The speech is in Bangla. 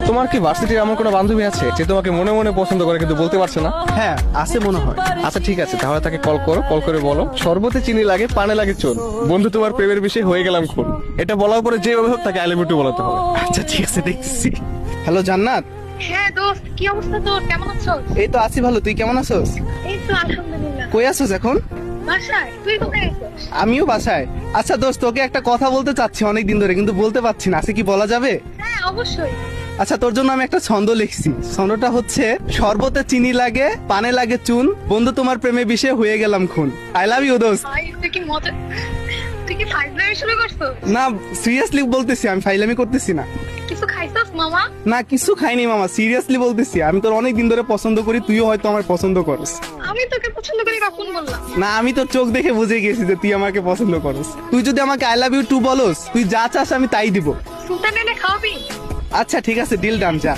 তোমার কি ভার্সিটির এমন কোনো বান্ধবী আছে যে তোমাকে মনে মনে পছন্দ করে কিন্তু বলতে পারছে না? হ্যাঁ আছে মনে হয়। আচ্ছা ঠিক আছে, তাহলে তাকে কল করো, কল করে বলো শরবতে চিনি লাগে পানে লাগে চুন, বন্ধু তোমার প্রেমের বিষয়ে হয়ে গেলাম খুন। এটা বলার পরে যেভাবে হোক তাকে আই লাভ ইউ টু বলাতে হবে। আচ্ছা ঠিক আছে, দেখছি। হ্যালো জান্নাত। হ্যাঁ দোস্ত, কি অবস্থা তোর? কেমন আছো? এই তো আছি ভালো, তুই কেমন আছোস? এই তো আলহামদুলিল্লাহ। কই আছোস এখন? বাসায়? তুই কোথায় আছিস? আমিও বাসায়। আচ্ছা দোস্ত, তোকে একটা কথা বলতে চাচ্ছি অনেক দিন ধরে, কিন্তু বলতে পারছি না, আছে কি বলা যাবে? হ্যাঁ অবশ্যই। আচ্ছা তোর জন্য আমি একটা ছন্দ লিখছি। ছন্দটা হচ্ছে শরবতে চিনি লাগে পানে লাগে চুন, বন্ধু তোমার প্রেমে বিষয়ে হয়ে গেলাম খুন। আই লাভ ইউ দোস্ত। ভাই তুই কি মজা, তুই কি ফাইজলামি শুরু করছো? না সিরিয়াসলি বলতেছি, আমি ফাইলামি করতেছি না। কিছু খাইছস মামা? না কিছু খাইনি মামা, সিরিয়াসলি বলতেছি। আমি তোর অনেক দিন ধরে পছন্দ করি, তুইও হয়তো আমার পছন্দ করিস। আমি তোকে পছন্দ করি কখন বললাম? না আমি তোর চোখ দেখে বুঝে গেছি যে তুই আমাকে পছন্দ করিস। তুই যদি আমাকে আই লাভ ইউ টু বলস, তুই যা চাস আমি তাই দিব। সুলতান এনে খাওয়াবি? আচ্ছা ঠিক আছে, ডিল ডান, যা।